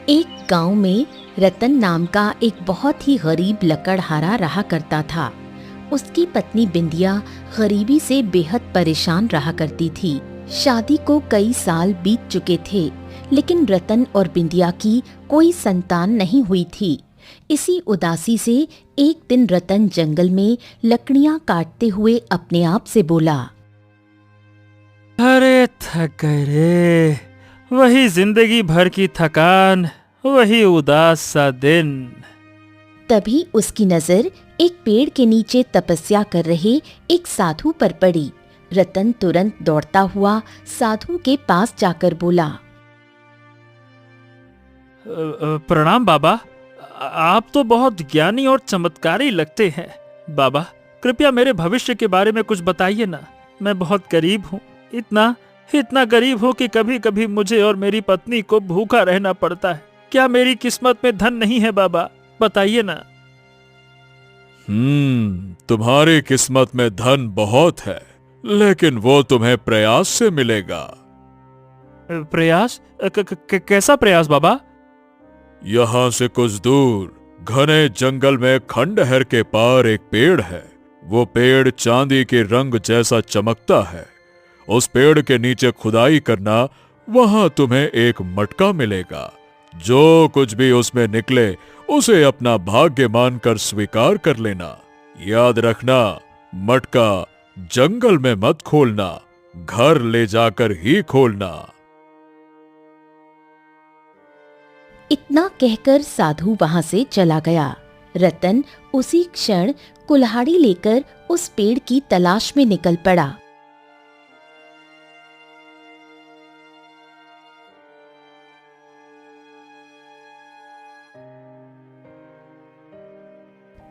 एक गांव में रतन नाम का एक बहुत ही गरीब लकड़हारा रहा करता था। उसकी पत्नी बिंदिया गरीबी से बेहद परेशान रहा करती थी। शादी को कई साल बीत चुके थे, लेकिन रतन और बिंदिया की कोई संतान नहीं हुई थी। इसी उदासी से एक दिन रतन जंगल में लकड़ियां काटते हुए अपने आप से बोला, अरे थक गए रे, वही जिंदगी भर की थकान, वही उदास सा दिन। तभी उसकी नजर एक पेड़ के नीचे तपस्या कर रहे एक साधु पर पड़ी। रतन तुरंत दौड़ता हुआ साधु के पास जाकर बोला, प्रणाम बाबा, आप तो बहुत ज्ञानी और चमत्कारी लगते हैं। बाबा, कृपया मेरे भविष्य के बारे में कुछ बताइए ना। मैं बहुत गरीब हूँ, इतना गरीब हूँ कि कभी कभी मुझे और मेरी पत्नी को भूखा रहना पड़ता है। क्या मेरी किस्मत में धन नहीं है बाबा? बताइए ना। तुम्हारी किस्मत में धन बहुत है, लेकिन वो तुम्हें प्रयास से मिलेगा। प्रयास? कैसा प्रयास बाबा? यहाँ से कुछ दूर घने जंगल में खंडहर के पार एक पेड़ है। वो पेड़ चांदी के रंग जैसा चमकता है। उस पेड़ के नीचे खुदाई करना, वहां तुम्हें एक मटका मिलेगा। जो कुछ भी उसमें निकले उसे अपना भाग्य मानकर स्वीकार कर लेना। याद रखना, मटका जंगल में मत खोलना, घर ले जाकर ही खोलना। इतना कहकर साधु वहां से चला गया। रतन उसी क्षण कुल्हाड़ी लेकर उस पेड़ की तलाश में निकल पड़ा।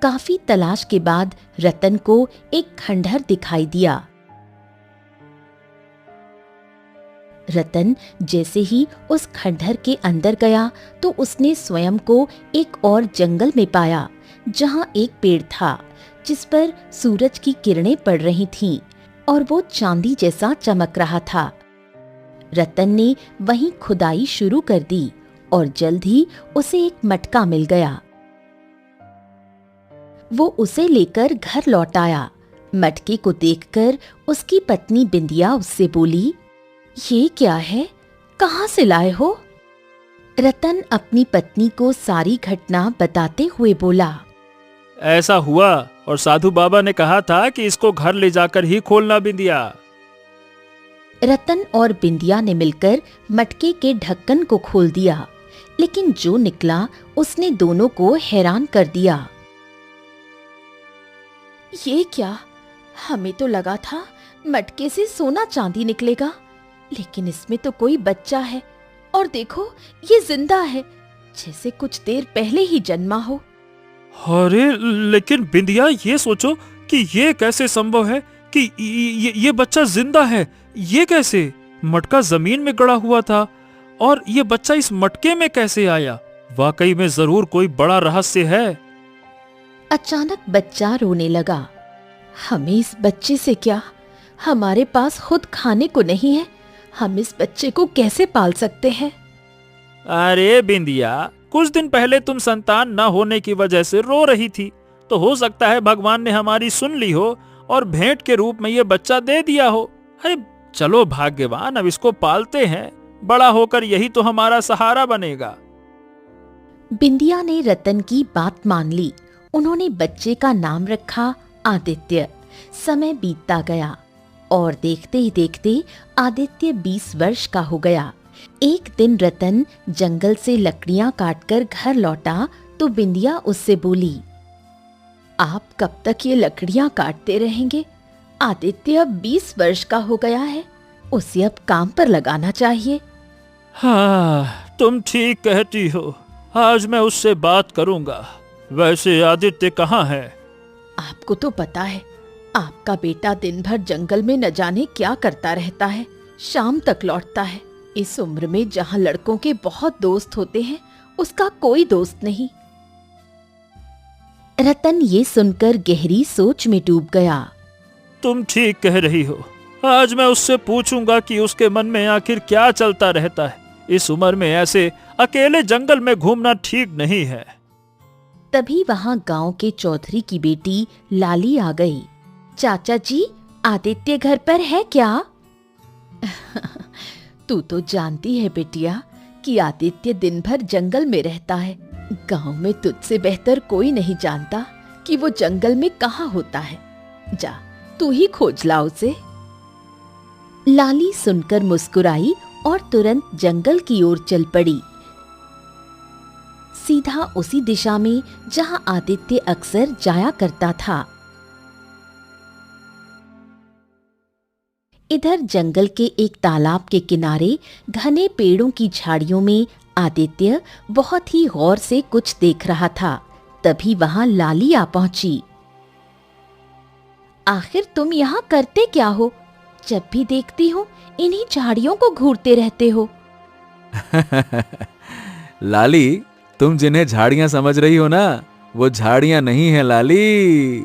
काफी तलाश के बाद रतन को एक खंडहर दिखाई दिया। रतन जैसे ही उस खंडहर के अंदर गया तो उसने स्वयं को एक और जंगल में पाया, जहां एक पेड़ था जिस पर सूरज की किरणें पड़ रही थीं और वो चांदी जैसा चमक रहा था। रतन ने वहीं खुदाई शुरू कर दी और जल्द ही उसे एक मटका मिल गया। वो उसे लेकर घर लौट आया। मटके को देखकर उसकी पत्नी बिंदिया उससे बोली, ये क्या है? कहाँ से लाए हो? रतन अपनी पत्नी को सारी घटना बताते हुए बोला, ऐसा हुआ और साधु बाबा ने कहा था कि इसको घर ले जाकर ही खोलना बिंदिया। रतन और बिंदिया ने मिलकर मटके के ढक्कन को खोल दिया, लेकिन जो निकला उसने दोनों को हैरान कर दिया। ये क्या? हमें तो लगा था मटके से सोना चांदी निकलेगा, लेकिन इसमें तो कोई बच्चा है और देखो ये जिंदा है, जैसे कुछ देर पहले ही जन्मा हो। अरे लेकिन बिंदिया, ये सोचो कि ये कैसे संभव है कि ये बच्चा जिंदा है। ये कैसे? मटका जमीन में गड़ा हुआ था और ये बच्चा इस मटके में कैसे आया? वाकई में जरूर कोई बड़ा रहस्य है। अचानक बच्चा रोने लगा। हमें इस बच्चे से क्या? हमारे पास खुद खाने को नहीं है, हम इस बच्चे को कैसे पाल सकते हैं? अरे बिंदिया, कुछ दिन पहले तुम संतान न होने की वजह से रो रही थी, तो हो सकता है भगवान ने हमारी सुन ली हो और भेंट के रूप में ये बच्चा दे दिया हो। अरे चलो भाग्यवान, अब इसको पालते हैं, बड़ा होकर यही तो हमारा सहारा बनेगा। बिंदिया ने रतन की बात मान ली। उन्होंने बच्चे का नाम रखा आदित्य। समय बीतता गया और देखते ही देखते आदित्य 20 वर्ष का हो गया। एक दिन रतन जंगल से लकड़ियां काटकर घर लौटा तो बिंदिया उससे बोली, आप कब तक ये लकड़ियां काटते रहेंगे? आदित्य अब 20 वर्ष का हो गया है, उसे अब काम पर लगाना चाहिए। हाँ, तुम ठीक कहती हो, आज मैं उससे बात करूंगा। वैसे आदित्य कहाँ है? आपको तो पता है, आपका बेटा दिन भर जंगल में न जाने क्या करता रहता है, शाम तक लौटता है। इस उम्र में जहाँ लड़कों के बहुत दोस्त होते हैं, उसका कोई दोस्त नहीं। रतन ये सुनकर गहरी सोच में डूब गया। तुम ठीक कह रही हो, आज मैं उससे पूछूंगा कि उसके मन में आखिर क्या चलता रहता है। इस उम्र में ऐसे अकेले जंगल में घूमना ठीक नहीं है। तभी वहां गांव के चौधरी की बेटी लाली आ गई। चाचा जी, आदित्य घर पर है क्या? तू तो जानती है बेटिया कि आदित्य दिन भर जंगल में रहता है। गांव में तुझसे बेहतर कोई नहीं जानता कि वो जंगल में कहाँ होता है। जा, तू ही खोज ला उसे। लाली सुनकर मुस्कुराई और तुरंत जंगल की ओर चल पड़ी, सीधा उसी दिशा में जहां आदित्य अक्सर जाया करता था। इधर जंगल के एक तालाब के किनारे घने पेड़ों की झाड़ियों में आदित्य बहुत ही गौर से कुछ देख रहा था। तभी वहां लाली आ पहुंची। आखिर तुम यहाँ करते क्या हो? जब भी देखती हूँ इन्हीं झाड़ियों को घूरते रहते हो। लाली, तुम जिन्हें झाड़ियां समझ रही हो ना, वो झाड़ियां नहीं है लाली,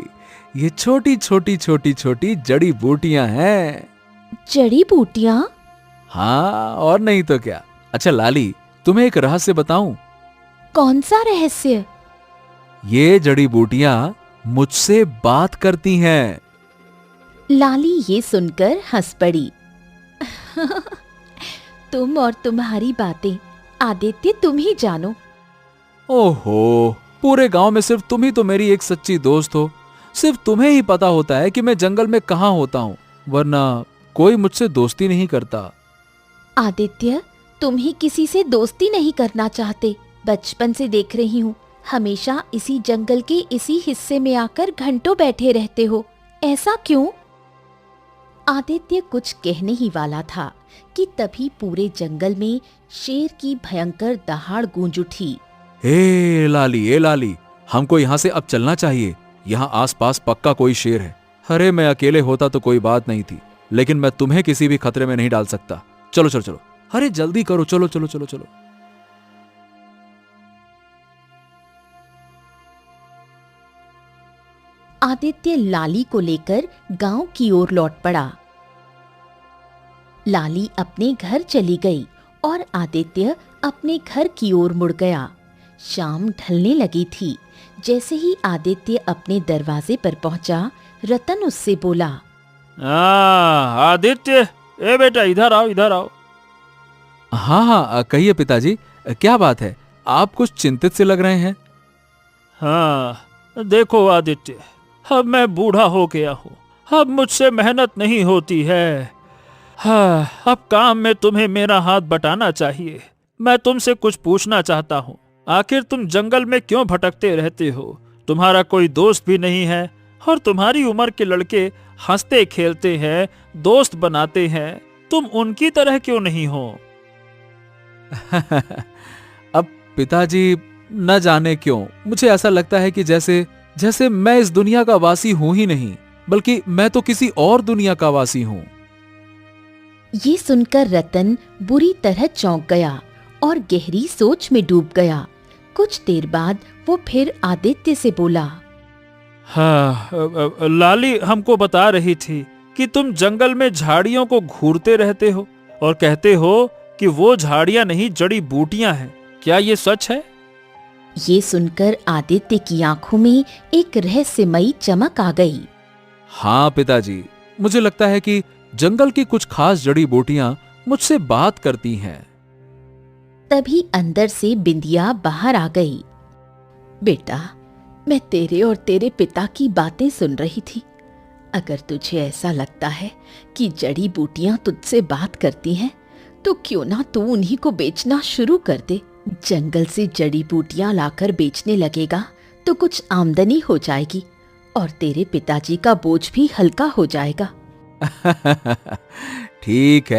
ये छोटी छोटी छोटी छोटी जड़ी बूटियां हैं। जड़ी बूटियां? हाँ, और नहीं तो क्या। अच्छा लाली, तुम्हें एक रहस्य बताऊं? कौन सा रहस्य? ये जड़ी बूटियां मुझसे बात करती हैं। लाली ये सुनकर हंस पड़ी। तुम और तुम्हारी बातें, आदित्य तुम ही जानो। ओहो, पूरे गांव में सिर्फ तुम ही तो मेरी एक सच्ची दोस्त हो। सिर्फ तुम्हें ही पता होता है कि मैं जंगल में कहाँ होता हूँ, वरना कोई मुझसे दोस्ती नहीं करता। आदित्य, तुम ही किसी से दोस्ती नहीं करना चाहते। बचपन से देख रही हूँ, हमेशा इसी जंगल के इसी हिस्से में आकर घंटों बैठे रहते हो। ऐसा क्यों? आदित्य कुछ कहने ही वाला था कि तभी पूरे जंगल में शेर की भयंकर दहाड़ गूंज उठी। ए लाली, हमको यहाँ से अब चलना चाहिए। यहाँ आसपास पक्का कोई शेर है। अरे मैं अकेले होता तो कोई बात नहीं थी, लेकिन मैं तुम्हें किसी भी खतरे में नहीं डाल सकता। चलो चलो चलो, अरे जल्दी करो, चलो चलो चलो चलो। आदित्य लाली को लेकर गांव की ओर लौट पड़ा। लाली अपने घर चली गई और आदित्य अपने घर की ओर मुड़ गया। शाम ढलने लगी थी। जैसे ही आदित्य अपने दरवाजे पर पहुंचा, रतन उससे बोला, आदित्य, ए बेटा, इधर आओ, इधर आओ। हाँ हाँ, कहिए पिताजी, क्या बात है? आप कुछ चिंतित से लग रहे हैं। हाँ, देखो आदित्य, अब मैं बूढ़ा हो गया हूँ। अब मुझसे मेहनत नहीं होती है। हाँ, अब काम में तुम्हें मेरा हाथ बटाना चाहिए। मैं तुमसे कुछ पूछना चाहता हूँ। आखिर तुम जंगल में क्यों भटकते रहते हो? तुम्हारा कोई दोस्त भी नहीं है और तुम्हारी उम्र के लड़के हंसते खेलते हैं, दोस्त बनाते हैं। तुम उनकी तरह क्यों नहीं हो? अब पिताजी, न जाने क्यों मुझे ऐसा लगता है कि जैसे मैं इस दुनिया का वासी हूं ही नहीं, बल्कि मैं तो किसी और दुनिया का वासी हूं। ये सुनकर रतन बुरी तरह चौंक गया और गहरी सोच में डूब गया। कुछ देर बाद वो फिर आदित्य से बोला, हाँ, लाली हमको बता रही थी कि तुम जंगल में झाड़ियों को घूरते रहते हो और कहते हो कि वो झाड़ियां नहीं, जड़ी बूटियां हैं। क्या ये सच है? ये सुनकर आदित्य की आंखों में एक रहस्यमयी चमक आ गई। हाँ पिताजी, मुझे लगता है कि जंगल की कुछ खास जड़ी बूटियां मुझसे बात करती हैं। तभी अंदर से बिंदिया बाहर आ गई। बेटा, मैं तेरे और तेरे पिता की बातें सुन रही थी। अगर तुझे ऐसा लगता है कि जड़ी बूटियां तुझसे बात करती हैं, तो क्यों ना तू उन्हीं को बेचना शुरू कर दे। जंगल से जड़ी बूटियां लाकर बेचने लगेगा तो कुछ आमदनी हो जाएगी और तेरे पिताजी का बोझ भी हल्का हो जाएगा। ठीक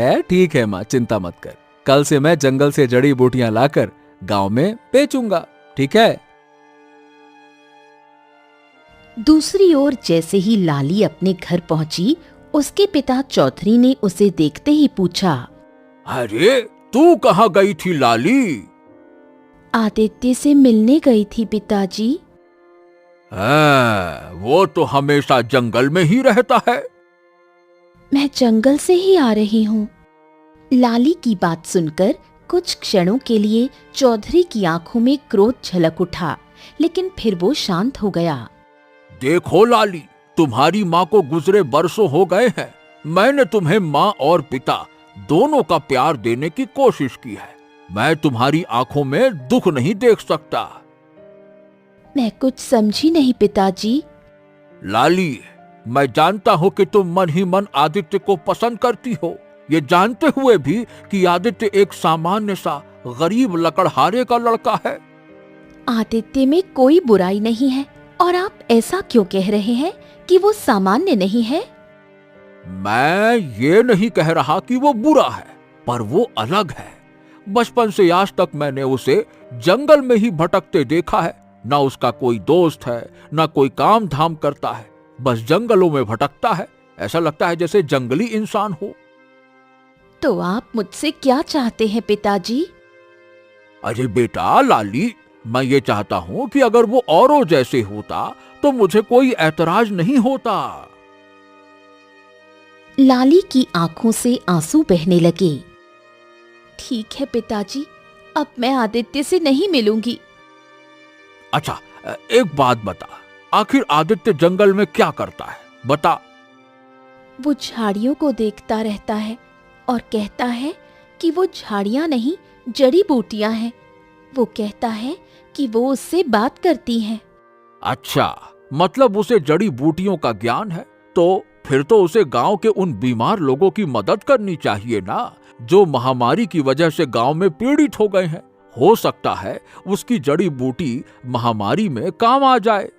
है माँ, चिंता मत कर। कल से मैं जंगल से जड़ी बूटियां लाकर गांव में बेचूंगा, ठीक है? दूसरी ओर जैसे ही लाली अपने घर पहुंची, उसके पिता चौधरी ने उसे देखते ही पूछा, अरे तू कहाँ गई थी लाली? आदित्य से मिलने गई थी पिताजी। वो तो हमेशा जंगल में ही रहता है। मैं जंगल से ही आ रही हूँ। लाली की बात सुनकर कुछ क्षणों के लिए चौधरी की आंखों में क्रोध झलक उठा, लेकिन फिर वो शांत हो गया। देखो लाली, तुम्हारी माँ को गुजरे बरसों हो गए हैं। मैंने तुम्हें माँ और पिता दोनों का प्यार देने की कोशिश की है। मैं तुम्हारी आंखों में दुख नहीं देख सकता। मैं कुछ समझी नहीं पिताजी। लाली, मैं जानता हूँ कि तुम मन ही मन आदित्य को पसंद करती हो, ये जानते हुए भी कि आदित्य एक सामान्य सा गरीब लकड़हारे का लड़का है। आदित्य में कोई बुराई नहीं है, और आप ऐसा क्यों कह रहे हैं कि वो सामान्य नहीं है? मैं ये नहीं कह रहा कि वो बुरा है, पर वो अलग है। बचपन से आज तक मैंने उसे जंगल में ही भटकते देखा है। ना उसका कोई दोस्त है, ना कोई काम धाम करता है, बस जंगलों में भटकता है। ऐसा लगता है जैसे जंगली इंसान हो। तो आप मुझसे क्या चाहते हैं पिताजी? अरे बेटा लाली, मैं ये चाहता हूं कि अगर वो औरों जैसे होता तो मुझे कोई ऐतराज नहीं होता। लाली की आंखों से आंसू बहने लगे। ठीक है पिताजी, अब मैं आदित्य से नहीं मिलूंगी। अच्छा, एक बात बता, आखिर आदित्य जंगल में क्या करता है, बता। वो झाड़ियों को देखता रहता है और कहता है कि वो झाड़ियां नहीं, जड़ी बूटियां हैं। वो कहता है कि वो उससे बात करती हैं। अच्छा, मतलब उसे जड़ी बूटियों का ज्ञान है। तो फिर तो उसे गांव के उन बीमार लोगों की मदद करनी चाहिए ना, जो महामारी की वजह से गांव में पीड़ित हो गए हैं। हो सकता है उसकी जड़ी बूटी महामारी में काम आ जाए।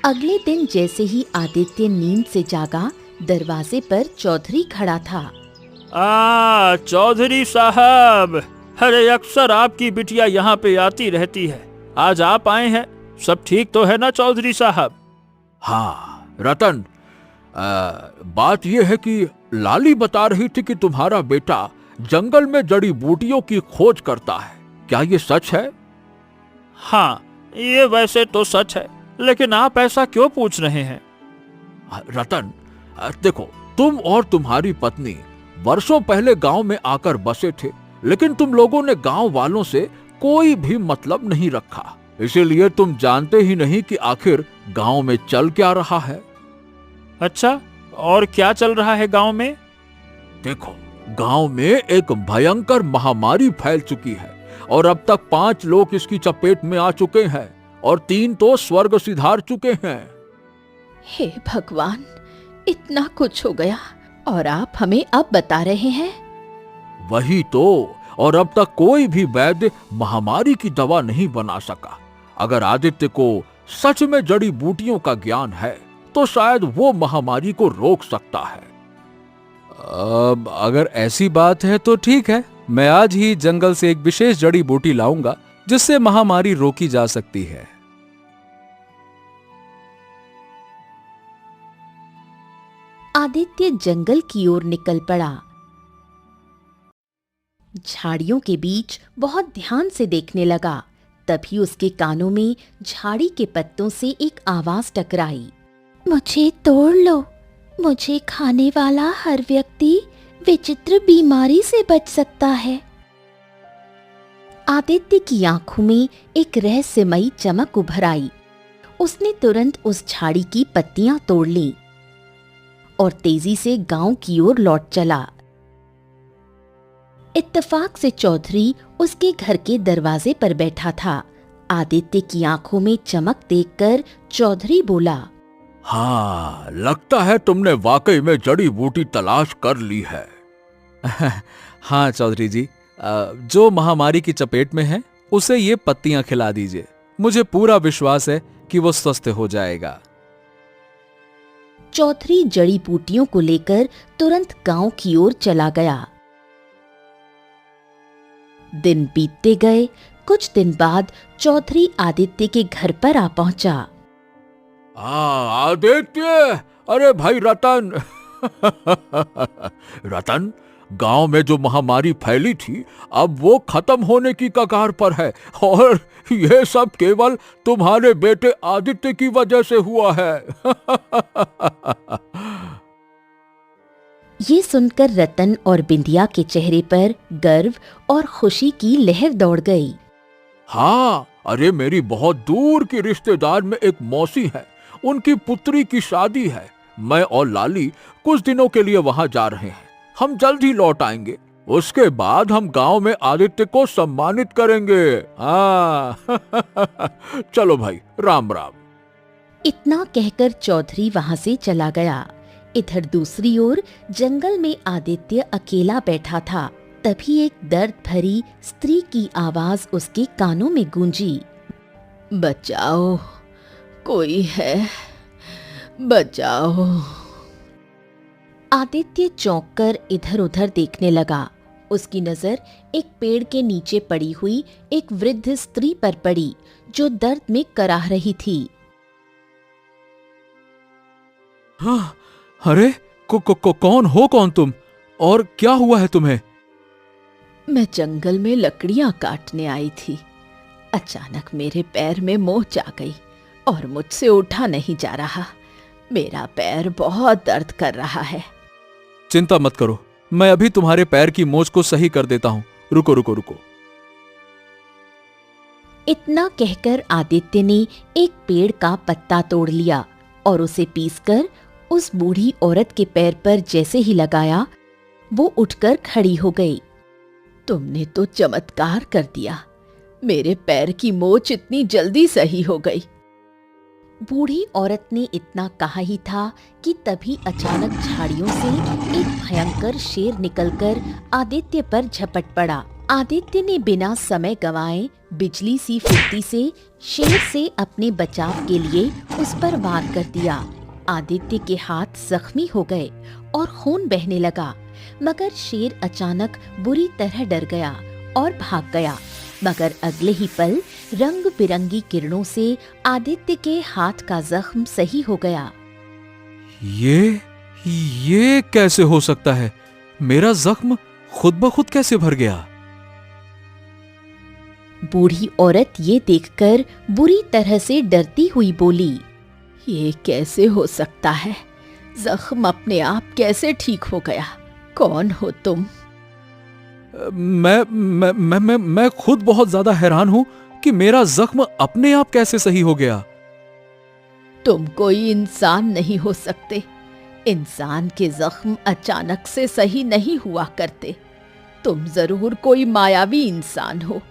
अगले दिन जैसे ही आदित्य नींद से जागा, दरवाजे पर चौधरी खड़ा था। चौधरी साहब, अरे अक्सर आपकी बिटिया यहाँ पे आती रहती है, आज आप आए हैं। सब ठीक तो है ना चौधरी साहब? हाँ रतन, बात यह है कि लाली बता रही थी कि तुम्हारा बेटा जंगल में जड़ी बूटियों की खोज करता है। क्या ये सच है? हाँ, ये वैसे तो सच है, लेकिन आप ऐसा क्यों पूछ रहे हैं? रतन, देखो, तुम और तुम्हारी पत्नी वर्षों पहले गांव में आकर बसे थे, लेकिन तुम लोगों ने गांव वालों से कोई भी मतलब नहीं रखा। इसीलिए तुम जानते ही नहीं कि आखिर गांव में चल क्या रहा है। अच्छा, और क्या चल रहा है गांव में? देखो, गांव में एक भयंकर महामारी फैल चुकी है और अब तक 5 लोग इसकी चपेट में आ चुके हैं और 3 तो स्वर्ग सिधार चुके हैं। हे भगवान, इतना कुछ हो गया और आप हमें अब बता रहे हैं? वही तो, और अब तक कोई भी वैद्य महामारी की दवा नहीं बना सका। अगर आदित्य को सच में जड़ी बूटियों का ज्ञान है तो शायद वो महामारी को रोक सकता है। अब अगर ऐसी बात है तो ठीक है, मैं आज ही जंगल से एक विशेष जड़ी बूटी लाऊंगा जिससे महामारी रोकी जा सकती है। आदित्य जंगल की ओर निकल पड़ा। झाड़ियों के बीच बहुत ध्यान से देखने लगा। तभी उसके कानों में झाड़ी के पत्तों से एक आवाज टकराई। मुझे तोड़ लो, मुझे खाने वाला हर व्यक्ति विचित्र बीमारी से बच सकता है। आदित्य की आंखों में एक रहस्यमयी चमक उभर आई। उसने तुरंत उस झाड़ी की पत्तियां तोड़ लीं और तेजी से गांव की ओर लौट चला। इत्तेफाक से चौधरी उसके घर के दरवाजे पर बैठा था। आदित्य की आंखों में चमक देखकर चौधरी बोला, हाँ, लगता है तुमने वाकई में जड़ी बूटी तलाश कर ली है। हाँ चौधरी जी, जो महामारी की चपेट में है उसे ये पत्तियां खिला दीजिए। मुझे पूरा विश्वास है कि वो स्वस्थ हो जाएगा। चौधरी जड़ी बूटियों को लेकर तुरंत गांव की ओर चला गया। दिन बीतते गए। कुछ दिन बाद चौधरी आदित्य के घर पर आ पहुंचा। आदित्य, अरे भाई रतन। रतन, गांव में जो महामारी फैली थी अब वो खत्म होने की कगार पर है और ये सब केवल तुम्हारे बेटे आदित्य की वजह से हुआ है। ये सुनकर रतन और बिंदिया के चेहरे पर गर्व और खुशी की लहर दौड़ गई। हाँ, अरे मेरी बहुत दूर की रिश्तेदार में एक मौसी है, उनकी पुत्री की शादी है। मैं और लाली कुछ दिनों के लिए वहां जा रहे हैं। हम जल्द ही लौट आएंगे। उसके बाद हम गांव में आदित्य को सम्मानित करेंगे। हाँ चलो भाई, राम राम। इतना कहकर चौधरी वहां से चला गया। इधर दूसरी ओर जंगल में आदित्य अकेला बैठा था। तभी एक दर्द भरी स्त्री की आवाज उसके कानों में गूंजी। बचाओ, कोई है, बचाओ। आदित्य चौंककर इधर उधर देखने लगा। उसकी नजर एक पेड़ के नीचे पड़ी हुई एक वृद्ध स्त्री पर पड़ी, जो दर्द में कराह रही थी। हाँ, अरे कौन हो तुम, और क्या हुआ है तुम्हें? मैं जंगल में लकड़ियां काटने आई थी। अचानक मेरे पैर में मोच आ गई और मुझसे उठा नहीं जा रहा। मेरा पैर बहुत दर्द कर रहा है। चिंता मत करो, मैं अभी तुम्हारे पैर की मोच को सही कर देता हूं। रुको रुको रुको। इतना कहकर आदित्य ने एक पेड़ का पत्ता तोड़ लिया और उसे पीसकर उस बूढ़ी औरत के पैर पर जैसे ही लगाया, वो उठकर खड़ी हो गई। तुमने तो चमत्कार कर दिया। मेरे पैर की मोच इतनी जल्दी सही हो गई। बूढ़ी औरत ने इतना कहा ही था कि तभी अचानक झाड़ियों से एक भयंकर शेर निकलकर आदित्य पर झपट पड़ा। आदित्य ने बिना समय गंवाए बिजली सी फुर्ती से शेर से अपने बचाव के लिए उस पर वार कर दिया। आदित्य के हाथ जख्मी हो गए और खून बहने लगा, मगर शेर अचानक बुरी तरह डर गया और भाग गया। मगर अगले ही पल रंग बिरंगी किरणों से आदित्य के हाथ का जख्म सही हो गया। ये कैसे हो सकता है? मेरा जख्म खुद ब खुद कैसे भर गया? बूढ़ी औरत ये देखकर बुरी तरह से डरती हुई बोली, ये कैसे हो सकता है? जख्म अपने आप कैसे ठीक हो गया? कौन हो तुम? मैं खुद बहुत ज्यादा हैरान हूं कि मेरा जख्म अपने आप कैसे सही हो गया। तुम कोई इंसान नहीं हो सकते। इंसान के जख्म अचानक से सही नहीं हुआ करते। तुम जरूर कोई मायावी इंसान हो।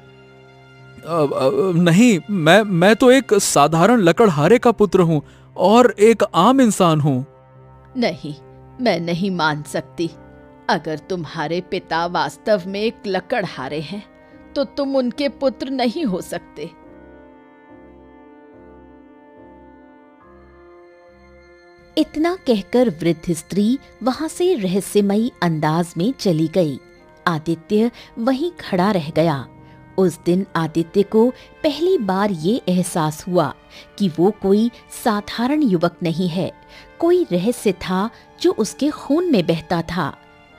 नहीं, मैं तो एक साधारण लकड़हारे का पुत्र हूं और एक आम इंसान हूं। नहीं, मैं नहीं मान सकती। अगर तुम्हारे पिता वास्तव में एक लकड़हारे हैं, तो तुम उनके पुत्र नहीं हो सकते। इतना कहकर वृद्ध स्त्री वहां से रहस्यमयी अंदाज में चली गई। आदित्य वहीं खड़ा रह गया। उस दिन आदित्य को पहली बार ये एहसास हुआ कि वो कोई साधारण युवक नहीं है। कोई रहस्य था जो उसके खून में बहता था।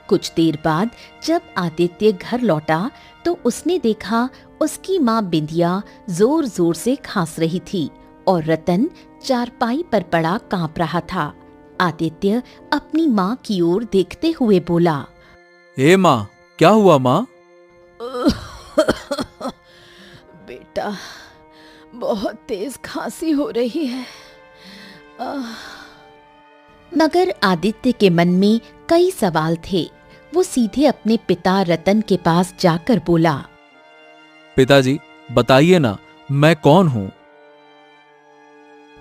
कुछ देर बाद जब आदित्य घर लौटा तो उसने देखा उसकी माँ बिंदिया जोर जोर से खांस रही थी और रतन चारपाई पर पड़ा कांप रहा था। आदित्य अपनी माँ की ओर देखते हुए बोला, ए माँ, क्या हुआ माँ? बेटा, बहुत तेज खांसी हो रही है। मगर आदित्य के मन में कई सवाल थे। वो सीधे अपने पिता रतन के पास जाकर बोला, पिताजी, बताइए ना, मैं कौन हूँ?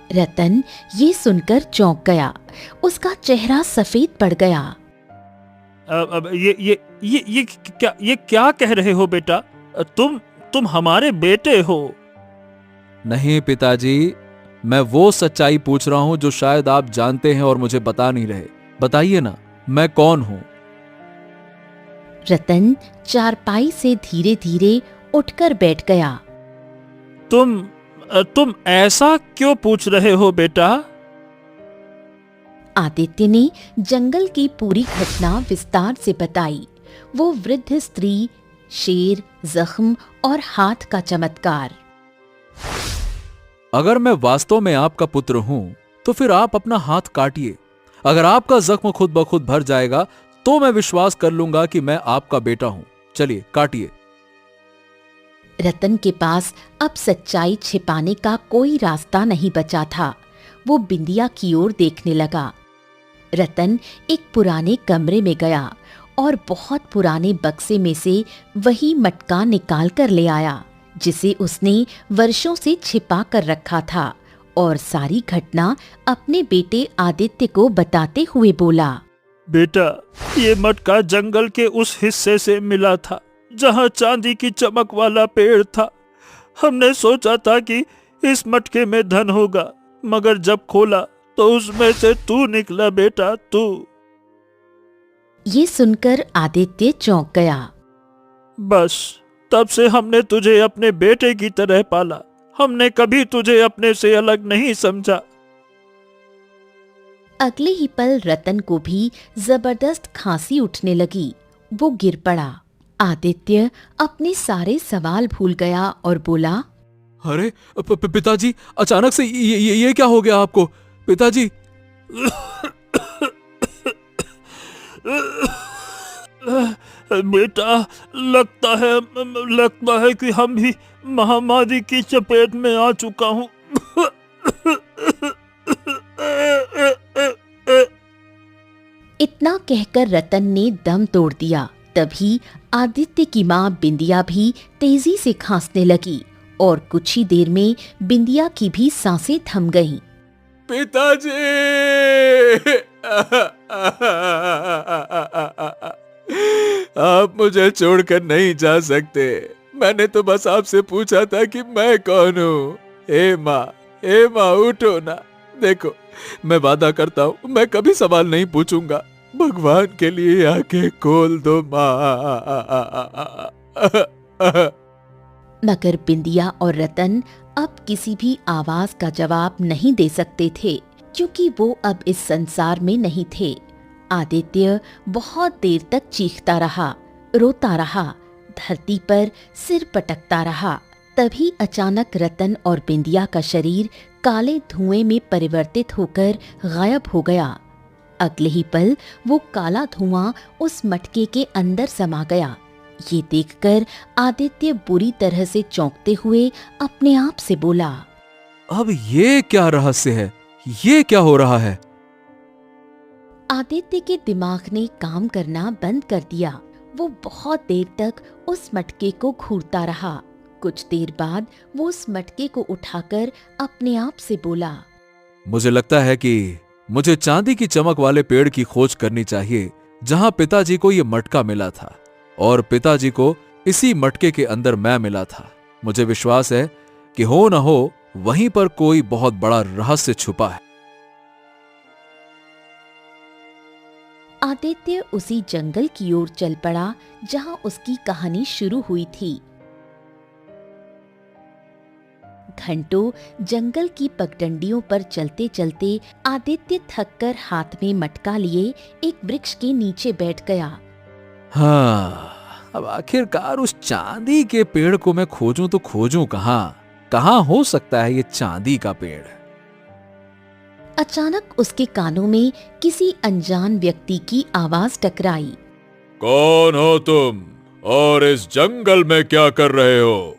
रतन ये सुनकर चौंक गया। उसका चेहरा सफेद पड़ गया। अब ये क्या कह रहे हो बेटा? तुम हमारे बेटे हो। नहीं पिताजी, मैं वो सच्चाई पूछ रहा हूं जो शायद आप जानते हैं और मुझे बता नहीं रहे। बताइए ना, मैं कौन हूं? रतन चारपाई से धीरे धीरे उठकर बैठ गया। तुम ऐसा क्यों पूछ रहे हो बेटा? आदित्य ने जंगल की पूरी घटना विस्तार से बताई। वो वृद्ध स्त्री, शेर, जख्म और हाथ का चमत्कार। अगर मैं वास्तव में आपका पुत्र हूं तो फिर आप अपना हाथ काटिए। अगर आपका जख्म खुद ब खुद भर जाएगा तो मैं विश्वास कर लूंगा कि मैं आपका बेटा हूं। चलिए काटिए। रतन के पास अब सच्चाई छिपाने का कोई रास्ता नहीं बचा था। वो बिंदिया की ओर देखने लगा। रतन एक पुराने कमरे में गया और बहुत पुराने बक्से में से वही मटका निकाल कर ले आया जिसे उसने वर्षों से छिपा कर रखा था, और सारी घटना अपने बेटे आदित्य को बताते हुए बोला। बेटा, ये मटका जंगल के उस हिस्से से मिला था जहाँ चांदी की चमक वाला पेड़ था। हमने सोचा था कि इस मटके में धन होगा, मगर जब खोला तो उसमें से तू निकला बेटा, तू। ये सुनकर आदित्य चौंक गया। बस तब से हमने तुझे अपने बेटे की तरह पाला। हमने कभी तुझे अपने से अलग नहीं समझा। अगले ही पल रतन को भी जबरदस्त खांसी उठने लगी। वो गिर पड़ा। आदित्य अपने सारे सवाल भूल गया और बोला, अरे पिताजी, अचानक से ये क्या हो गया आपको पिताजी? बेटा, लगता है कि हम भी महामारी की चपेट में आ चुका हूँ। इतना कहकर रतन ने दम तोड़ दिया। तभी आदित्य की माँ बिंदिया भी तेजी से खांसने लगी और कुछ ही देर में बिंदिया की भी सांसें थम गईं। पिताजी! आप मुझे छोड़कर नहीं जा सकते। मैंने तो बस आपसे पूछा था कि मैं कौन हूँ। हे माँ, उठो ना। देखो, मैं वादा करता हूँ मैं कभी सवाल नहीं पूछूंगा। भगवान के लिए आंखें खोल दो माँ। मगर बिंदिया और रतन अब किसी भी आवाज का जवाब नहीं दे सकते थे, क्योंकि वो अब इस संसार में नहीं थे। आदित्य बहुत देर तक चीखता रहा, रोता रहा, धरती पर सिर पटकता रहा। तभी अचानक रतन और बिंदिया का शरीर काले धुएं में परिवर्तित होकर गायब हो गया। अगले ही पल वो काला धुआं उस मटके के अंदर समा गया। ये देखकर आदित्य बुरी तरह से चौंकते हुए अपने आप से बोला, अब ये क्या रहस्य है? ये क्या हो रहा है? आदित्य के दिमाग ने काम करना बंद कर दिया। वो बहुत देर तक उस मटके को घूरता रहा। कुछ देर बाद वो उस मटके को उठाकर अपने आप से बोला, मुझे लगता है कि मुझे चांदी की चमक वाले पेड़ की खोज करनी चाहिए जहां पिताजी को यह मटका मिला था, और पिताजी को इसी मटके के अंदर मैं मिला था। मुझे विश्वास है कि हो न हो वहीं पर कोई बहुत बड़ा रहस्य छुपा है। आदित्य उसी जंगल की ओर चल पड़ा जहां उसकी कहानी शुरू हुई थी। घंटों जंगल की पगडंडियों पर चलते चलते आदित्य थककर हाथ में मटका लिए एक वृक्ष के नीचे बैठ गया। हाँ, अब आखिरकार उस चांदी के पेड़ को मैं खोजूं तो खोजूं कहां हो सकता है ये चांदी का पेड़? अचानक उसके कानों में किसी अनजान व्यक्ति की आवाज टकराई। कौन हो तुम और इस जंगल में क्या कर रहे हो?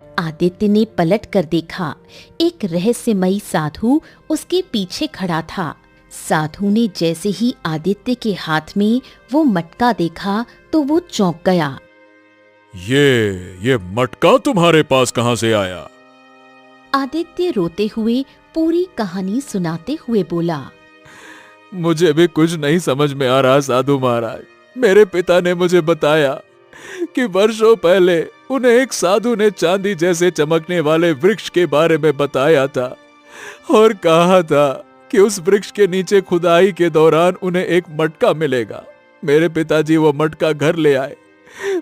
आदित्य ने पलट कर देखा। एक रहस्यमयी साधु उसके पीछे खड़ा था। साधु ने जैसे ही आदित्य के हाथ में वो मटका देखा तो वो चौंक गया। ये मटका तुम्हारे पास कहां से आया? आदित्य रोते हुए पूरी कहानी सुनाते हुए बोला, मुझे भी कुछ नहीं समझ में आ रहा साधु महाराज। मेरे पिता ने मुझे बताया कि वर्षों पहले उन्हें एक साधु ने चांदी जैसे चमकने वाले वृक्ष के बारे में बताया था और कहा था कि उस वृक्ष के नीचे खुदाई के दौरान उन्हें एक मटका मिलेगा। मेरे पिताजी वो मटका घर ले आए,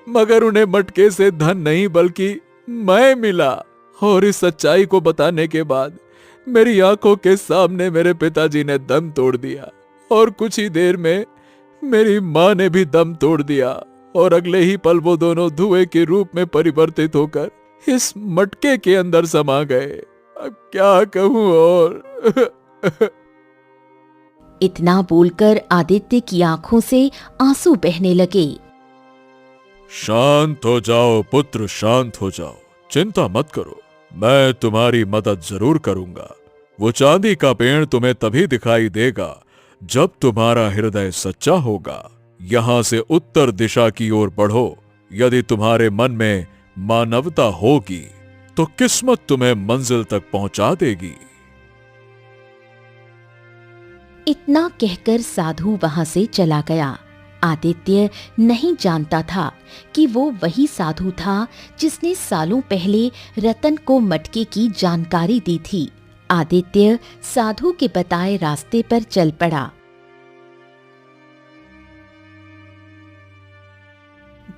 मगर उन्हें मटके से धन नहीं बल्कि मैं मिला। और इस सच्चाई को बताने के बाद मेरी आंखों के सामने मेरे पिताजी ने दम तोड़ दिया, और कुछ ही देर में मेरी माँ ने भी दम तोड़ दिया, और अगले ही पल वो दोनों धुएं के रूप में परिवर्तित होकर इस मटके के अंदर समा गए। अब क्या कहूं और इतना बोलकर आदित्य की आंखों से आंसू बहने लगे। शांत हो जाओ पुत्र, शांत हो जाओ, चिंता मत करो, मैं तुम्हारी मदद जरूर करूंगा। वो चांदी का पेड़ तुम्हें तभी दिखाई देगा जब तुम्हारा हृदय सच्चा होगा। यहां से उत्तर दिशा की ओर बढ़ो। यदि तुम्हारे मन में मानवता होगी तो किस्मत तुम्हें मंजिल तक पहुंचा देगी। इतना कहकर साधु वहां से चला गया। आदित्य नहीं जानता था कि वो वही साधु था जिसने सालों पहले रतन को मटके की जानकारी दी थी। आदित्य साधु के बताए रास्ते पर चल पड़ा।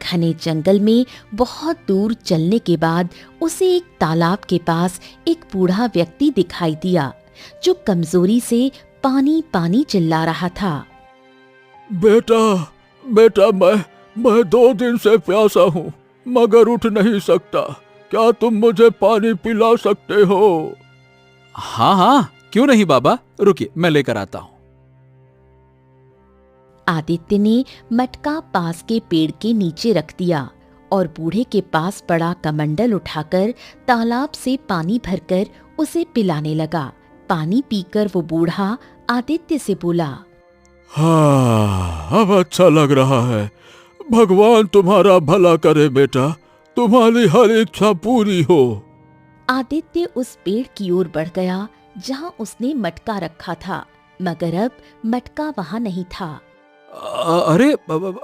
घने जंगल में बहुत दूर चलने के बाद उसे एक तालाब के पास एक बूढ़ा व्यक्ति दिखाई दिया जो कमजोरी से पानी पानी चिल्ला रहा था। बेटा बेटा, मैं 2 दिन से प्यासा हूँ मगर उठ नहीं सकता। क्या तुम मुझे पानी पिला सकते हो? हाँ हाँ, क्यों नहीं बाबा, रुकिए मैं लेकर आता हूं। आदित्य ने मटका पास के पेड़ के नीचे रख दिया और बूढ़े के पास पड़ा कमंडल उठाकर तालाब से पानी भरकर उसे पिलाने लगा। पानी पीकर वो बूढ़ा आदित्य से बोला, हाँ, अब अच्छा लग रहा है। भगवान तुम्हारा भला करे बेटा, तुम्हारी हर इच्छा पूरी हो। आदित्य उस पेड़ की ओर बढ़ गया जहां उसने मटका रखा था, मगर अब मटका वहां नहीं था। अरे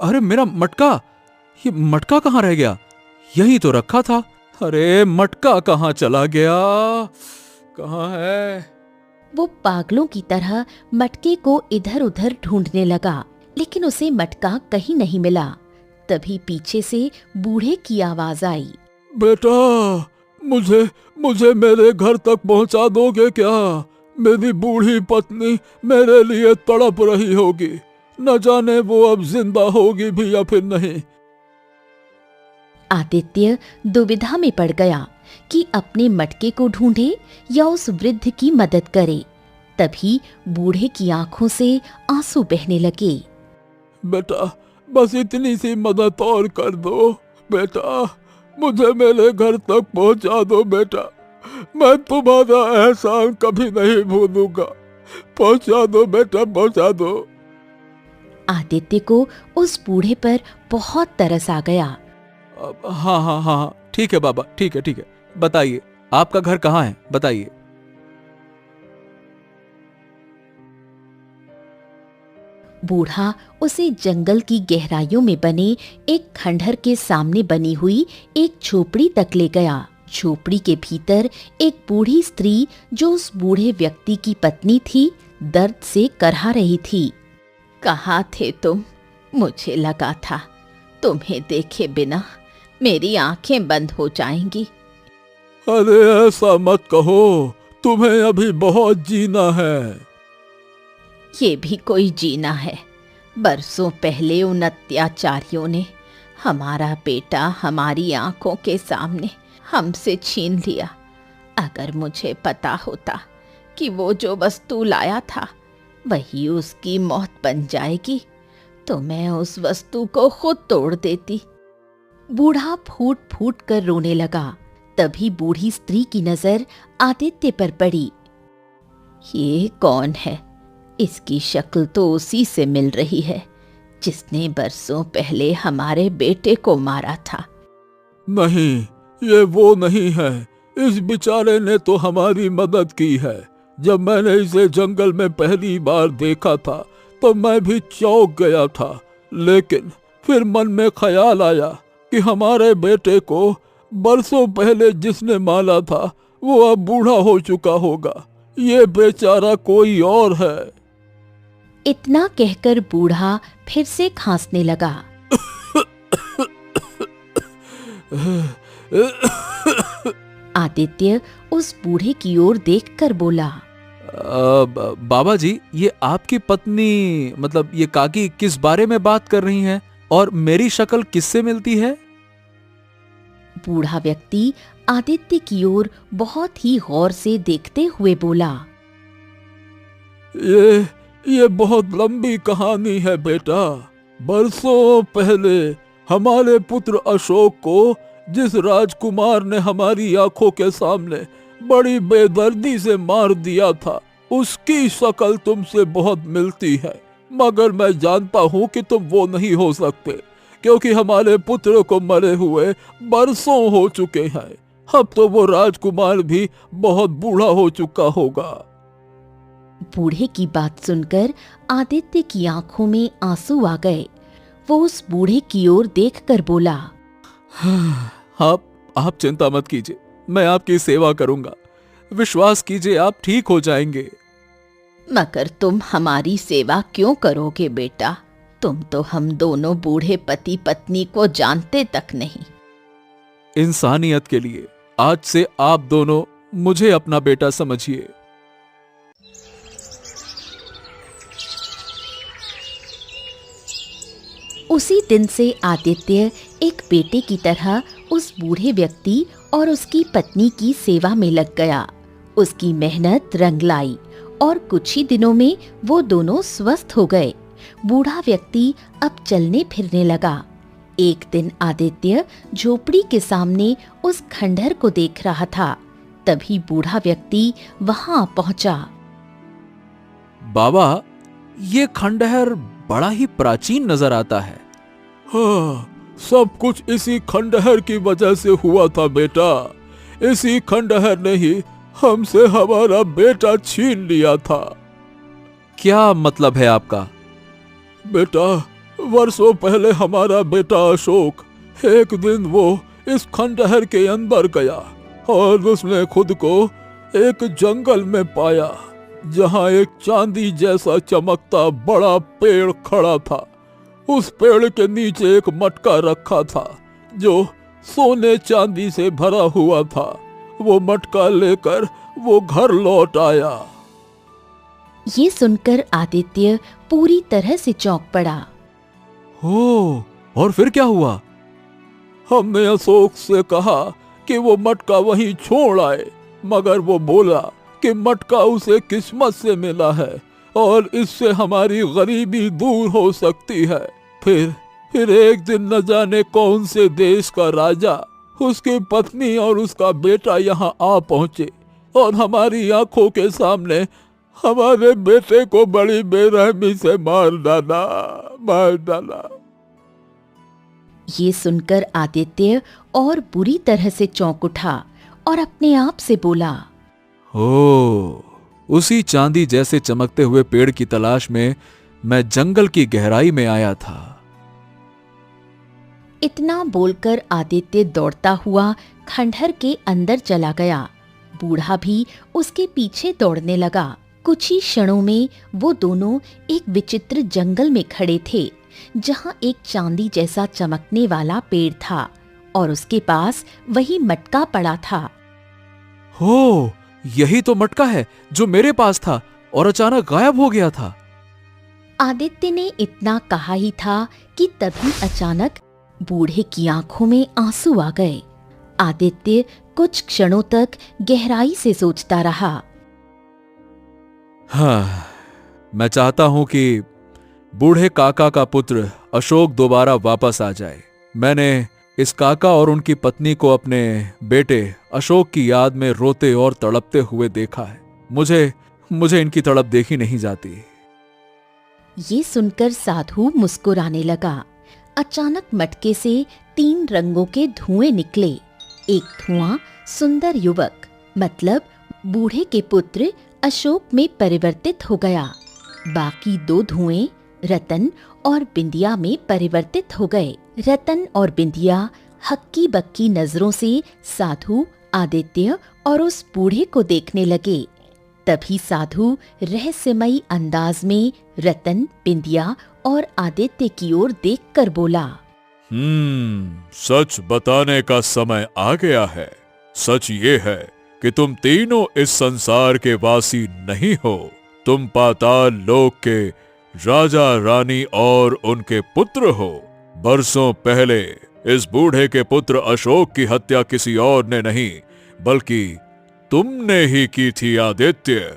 अरे मेरा मटका, ये मटका कहाँ रह गया? यही तो रखा था। अरे मटका कहाँ चला गया? कहाँ है? वो पागलों की तरह मटके को इधर उधर ढूंढने लगा, लेकिन उसे मटका कहीं नहीं मिला। तभी पीछे से बूढ़े की आवाज आई, बेटा, मुझे मेरे घर तक पहुंचा दोगे क्या? मेरी बूढ़ी पत्नी मेरे लिए तड़प रही होगी। न जाने वो अब जिंदा होगी भी या फिर नहीं। आदित्य दुविधा में पड़ गया कि अपने मटके को ढूंढे या उस वृद्ध की मदद करे। तभी बूढ़े की आंखों से आंसू बहने लगे। बेटा, बस इतनी सी मदद और कर दो बेटा, मुझे मेरे घर तक पहुंचा दो बेटा। मैं तुम्हारा एहसान कभी नहीं भूलूंगा। पहुंचा दो बेटा, पहुंचा दो। आदित्य को उस बूढ़े पर बहुत तरस आ गया। हाँ हाँ हाँ, ठीक है बाबा, ठीक है, बताइए आपका घर कहाँ है, बताइए। बूढ़ा उसे जंगल की गहराइयों में बने एक खंडहर के सामने बनी हुई एक झोपड़ी तक ले गया। झोपड़ी के भीतर एक बूढ़ी स्त्री जो उस बूढ़े व्यक्ति की पत्नी थी, दर्द से करहा रही थी। कहाँ थे तुम? मुझे लगा था तुम्हें देखे बिना मेरी आंखें बंद हो जाएंगी। अरे ऐसा मत कहो, तुम्हें अभी बहुत जीना है। ये भी कोई जीना है? बरसों पहले उन अत्याचारियों ने हमारा बेटा हमारी आंखों के सामने हमसे छीन लिया। अगर मुझे पता होता कि वो जो वस्तु लाया था वही उसकी मौत बन जाएगी तो मैं उस वस्तु को खुद तोड़ देती। बूढ़ा फूट फूट कर रोने लगा। तभी बूढ़ी स्त्री की नजर आदित्य पर पड़ी। ये कौन है? इसकी शक्ल तो उसी से मिल रही है जिसने बरसों पहले हमारे बेटे को मारा था। नहीं, ये वो नहीं है। इस बेचारे ने तो हमारी मदद की है। जब मैंने इसे जंगल में पहली बार देखा था तो मैं भी चौंक गया था, लेकिन फिर मन में ख्याल आया कि हमारे बेटे को बरसों पहले जिसने मारा था वो अब बूढ़ा हो चुका होगा। ये बेचारा कोई और है। इतना कहकर बूढ़ा फिर से खांसने लगा। आदित्य उस बूढ़े की ओर देखकर बोला, बाबा जी, ये आपकी पत्नी, मतलब ये काकी किस बारे में बात कर रही हैं और मेरी शक्ल किससे मिलती है? बूढ़ा व्यक्ति आदित्य की ओर बहुत ही गौर से देखते हुए बोला, ये बहुत लंबी कहानी है बेटा। बरसों पहले हमारे पुत्र अशोक को जिस राजकुमार ने हमारी आंखों के सामने बड़ी बेदर्दी से मार दिया था, उसकी शक्ल तुमसे बहुत मिलती है, मगर मैं जानता हूँ कि तुम वो नहीं हो सकते, क्योंकि हमारे पुत्र को मरे हुए बरसों हो चुके हैं। अब तो वो राजकुमार भी बहुत बूढ़ा हो चुका होगा। बूढ़े की बात सुनकर आदित्य की आंखों में आंसू आ गए। वो उस बूढ़े की ओर देखकर बोला, आप चिंता मत कीजिए, मैं आपकी सेवा करूंगा। विश्वास कीजिए, आप ठीक हो जाएंगे। मगर तुम हमारी सेवा क्यों करोगे बेटा? तुम तो हम दोनों बूढ़े पति पत्नी को जानते तक नहीं। इंसानियत के लिए आज से आप दोनों मुझे अपना बेटा समझिए। उसी दिन से आदित्य एक बेटे की तरह उस बूढ़े व्यक्ति और उसकी पत्नी की सेवा में लग गया। उसकी मेहनत रंग लाई और कुछ ही दिनों में वो दोनों स्वस्थ हो गए। बूढ़ा व्यक्ति अब चलने फिरने लगा। एक दिन आदित्य झोपड़ी के सामने उस खंडहर को देख रहा था। तभी बूढ़ा व्यक्ति वहां पहुंचा। बाबा, ये खंडहर बड़ा ही प्राचीन नजर आता है। हाँ, सब कुछ इसी खंडहर की वजह से हुआ था बेटा। इसी खंडहर ने ही हमसे हमारा बेटा छीन लिया था। क्या मतलब है आपका? बेटा, वर्षों पहले हमारा बेटा अशोक, एक दिन वो इस खंडहर के अंदर गया और उसने खुद को एक जंगल में पाया, जहां एक चांदी जैसा चमकता बड़ा पेड़ खड़ा था। उस पेड़ के नीचे एक मटका रखा था जो सोने चांदी से भरा हुआ था। वो मटका लेकर वो घर लौट आया। ये सुनकर आदित्य पूरी तरह से चौंक पड़ा। हो, और फिर क्या हुआ? हमने अशोक से कहा कि वो मटका वहीं छोड़ आए, मगर वो बोला कि मटका उसे किस्मत से मिला है और इससे हमारी गरीबी दूर हो सकती है। फिर एक दिन न जाने कौन से देश का राजा, उसकी पत्नी और उसका बेटा यहाँ आ पहुंचे और हमारी आंखों के सामने हमारे बेटे को बड़ी बेरहमी से मार डाला। ये सुनकर आदित्य और बुरी तरह से चौंक उठा और अपने आप से बोला, ओ, उसी चांदी जैसे चमकते हुए पेड़ की तलाश में मैं जंगल की गहराई में आया था। इतना बोलकर आदित्य दौड़ता हुआ खंडहर के अंदर चला गया। बूढ़ा भी उसके पीछे दौड़ने लगा। कुछ ही क्षणों में वो दोनों एक विचित्र जंगल में खड़े थे, जहां एक चांदी जैसा चमकने वाला पेड़ था और उसके पास वही मटका पड़ा था। हो, यही तो मटका है जो मेरे पास था और अचानक गायब हो गया था। आदित्य ने इतना कहा ही था कि तभी अचानक बूढ़े की आंखों में आंसू आ गए। आदित्य कुछ क्षणों तक गहराई से सोचता रहा। हाँ, मैं चाहता हूं कि बूढ़े काका का पुत्र अशोक दोबारा वापस आ जाए। मैंने इस काका और उनकी पत्नी को अपने बेटे अशोक की याद में रोते और तड़पते हुए देखा है। मुझे इनकी तड़प देखी नहीं जाती। ये सुनकर साधु मुस्कुराने लगा। अचानक मटके से 3 रंगों के धुएं निकले। एक धुआं सुंदर युवक मतलब बूढ़े के पुत्र अशोक में परिवर्तित हो गया। बाकी 2 धुएं रतन और बिंदिया में परिवर्तित हो गए। रतन और बिंदिया हक्की बक्की नजरों से साधु, आदित्य और उस बूढ़े को देखने लगे। तभी साधु रहस्यमयी अंदाज में रतन, बिंदिया और आदित्य की ओर देखकर बोला, सच बताने का समय आ गया है। सच ये है कि तुम तीनों इस संसार के वासी नहीं हो। तुम पाताल लोक के राजा, रानी और उनके पुत्र हो। बरसों पहले इस बूढ़े के पुत्र अशोक की हत्या किसी और ने नहीं बल्कि तुमने ही की थी आदित्य।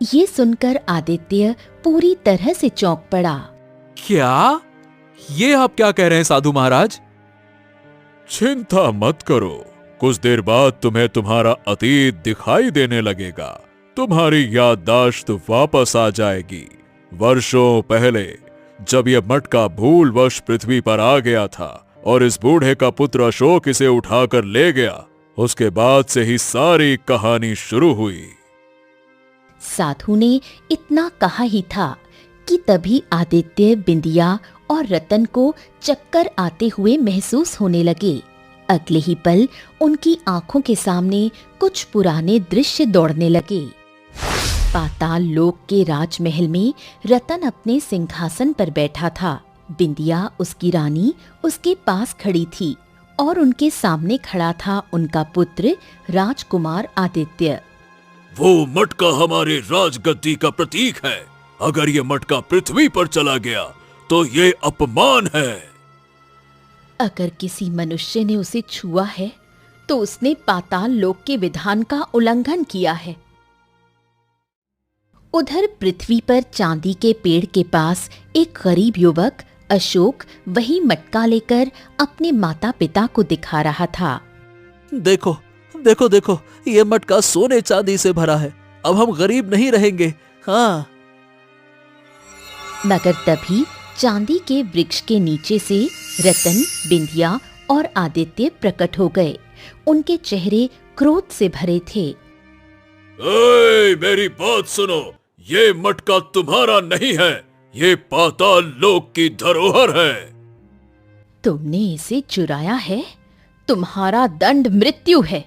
ये सुनकर आदित्य पूरी तरह से चौंक पड़ा। क्या? ये आप क्या कह रहे हैं साधु महाराज? चिंता मत करो, कुछ देर बाद तुम्हें तुम्हारा अतीत दिखाई देने लगेगा। तुम्हारी याददाश्त वापस आ जाएगी। वर्षों पहले जब यह मटका भूलवश पृथ्वी पर आ गया था और इस बूढ़े का पुत्र अशोक इसे उठाकर ले गया, उसके बाद से ही सारी कहानी शुरू हुई। साधु ने इतना कहा ही था कि तभी आदित्य, बिंदिया और रतन को चक्कर आते हुए महसूस होने लगे। अगले ही पल उनकी आंखों के सामने कुछ पुराने दृश्य दौड़ने लगे। पाताल लोक के राजमहल में रतन अपने सिंहासन पर बैठा था। बिंदिया, उसकी रानी, उसके पास खड़ी थी और उनके सामने खड़ा था उनका पुत्र राजकुमार आदित्य। वो मटका हमारे राजगद्दी का प्रतीक है। अगर ये मटका पृथ्वी पर चला गया तो ये अपमान है। अगर किसी मनुष्य ने उसे छुआ है तो उसने पाताल लोक के विधान का उल्लंघन किया है। उधर पृथ्वी पर चांदी के पेड़ के पास एक गरीब युवक अशोक वही मटका लेकर अपने माता पिता को दिखा रहा था। देखो देखो देखो, ये मटका सोने चांदी से भरा है। अब हम गरीब नहीं रहेंगे। हाँ। मगर तभी चांदी के वृक्ष के नीचे से रतन, बिंदिया और आदित्य प्रकट हो गए। उनके चेहरे क्रोध से भरे थे। मेरी बात सुनो, ये मटका तुम्हारा नहीं है, ये पाताल लोक की धरोहर है। तुमने इसे चुराया है, तुम्हारा दंड मृत्यु है।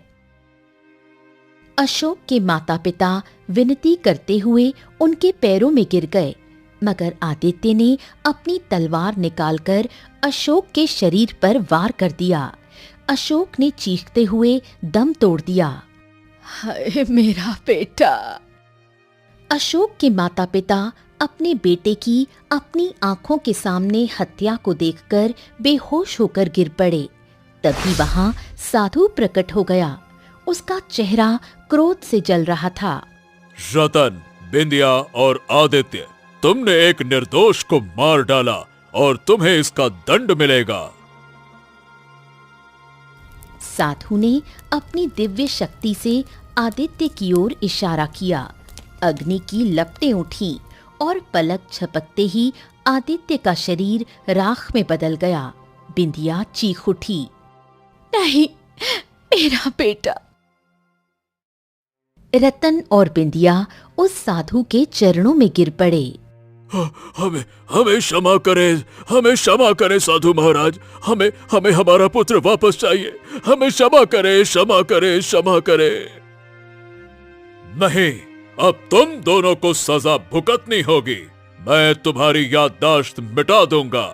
अशोक के माता पिता विनती करते हुए उनके पैरों में गिर गए, मगर आदित्य ने अपनी तलवार निकालकर अशोक के शरीर पर वार कर दिया। अशोक ने चीखते हुए दम तोड़ दिया। हाय मेरा बेटा। अशोक के माता पिता अपने बेटे की अपनी आंखों के सामने हत्या को देखकर बेहोश होकर गिर पड़े। तभी वहां साधु प्रकट हो गया। उसका चेहरा क्रोध से जल रहा था। रतन, बिंदिया और आदित्य, तुमने एक निर्दोष को मार डाला और तुम्हें इसका दंड मिलेगा। साधु ने अपनी दिव्य शक्ति से आदित्य की ओर इशारा किया। अग्नि की लपटें उठीं और पलक झपकते ही आदित्य का शरीर राख में बदल गया। बिंदिया चीख उठी, नहीं, मेरा बेटा। रतन और बिंदिया उस साधु के चरणों में गिर पड़े। हमें हमें क्षमा करें, हमें क्षमा करें साधु महाराज। हमें हमें हमारा पुत्र वापस चाहिए। हमें क्षमा करें, क्षमा करें, क्षमा करें। नहीं, अब तुम दोनों को सजा भुगतनी होगी। मैं तुम्हारी याददाश्त मिटा दूंगा।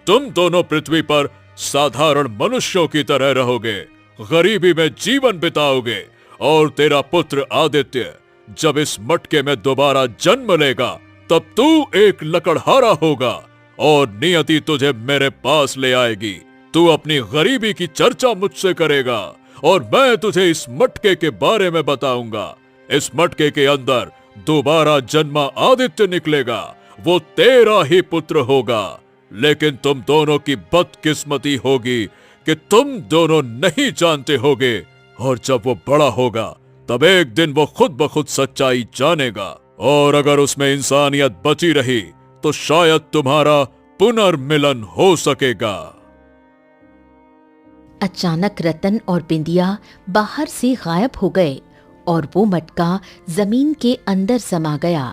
तुम दोनों पृथ्वी पर साधारण मनुष्यों की तरह रहोगे, गरीबी में जीवन बिताओगे और तेरा पुत्र आदित्य जब इस मटके में दोबारा जन्म लेगा तब तू एक लकड़हारा होगा और नियति तुझे मेरे पास ले आएगी। तू अपनी गरीबी की चर्चा मुझसे करेगा और मैं तुझे इस मटके के बारे में बताऊंगा। इस मटके के अंदर दोबारा जन्मा आदित्य निकलेगा। वो तेरा ही पुत्र होगा। लेकिन तुम दोनों की बदकिस्मती होगी कि तुम दोनों नहीं जानते होगे और जब वो बड़ा होगा तब एक दिन वो खुद ब खुद सच्चाई जानेगा और अगर उसमें इंसानियत बची रही तो शायद तुम्हारा पुनर्मिलन हो सकेगा। अचानक रतन और बिंदिया बाहर से गायब हो गए और वो मटका जमीन के अंदर समा गया।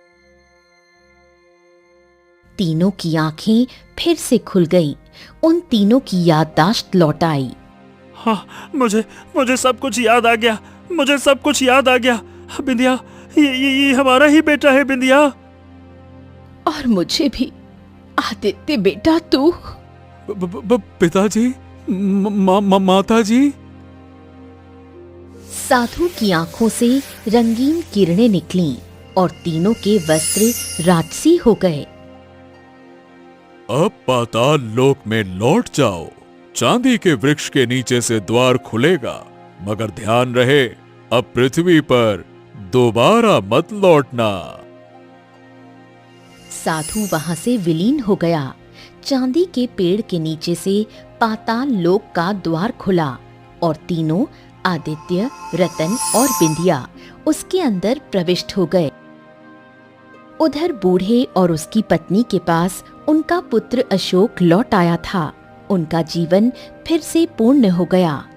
तीनों की आंखें फिर से खुल गईं। उन तीनों की याददाश्त लौट आई। हाँ, मुझे सब कुछ याद आ गया। मुझे सब कुछ याद आ गया। बिंदिया, ये हमारा ही बेटा है। बिंदिया, और मुझे भी। आदित्य बेटा, तू? पिताजी, माताजी। साधु की आंखों से रंगीन किरणें निकलीं और तीनों के वस्त्र राजसी हो गए। अब पाताल लोक में लौट जाओ। चांदी के वृक्ष के नीचे से द्वार खुलेगा, मगर ध्यान रहे अब पृथ्वी पर दोबारा मत लौटना। साधु वहां से विलीन हो गया। चांदी के पेड़ के नीचे से पाताल लोक का द्वार खुला और तीनों, आदित्य, रतन और बिंदिया, उसके अंदर प्रविष्ट हो गए। उधर बूढ़े और उसकी पत्नी के पास उनका पुत्र अशोक लौट आया था। उनका जीवन फिर से पूर्ण हो गया।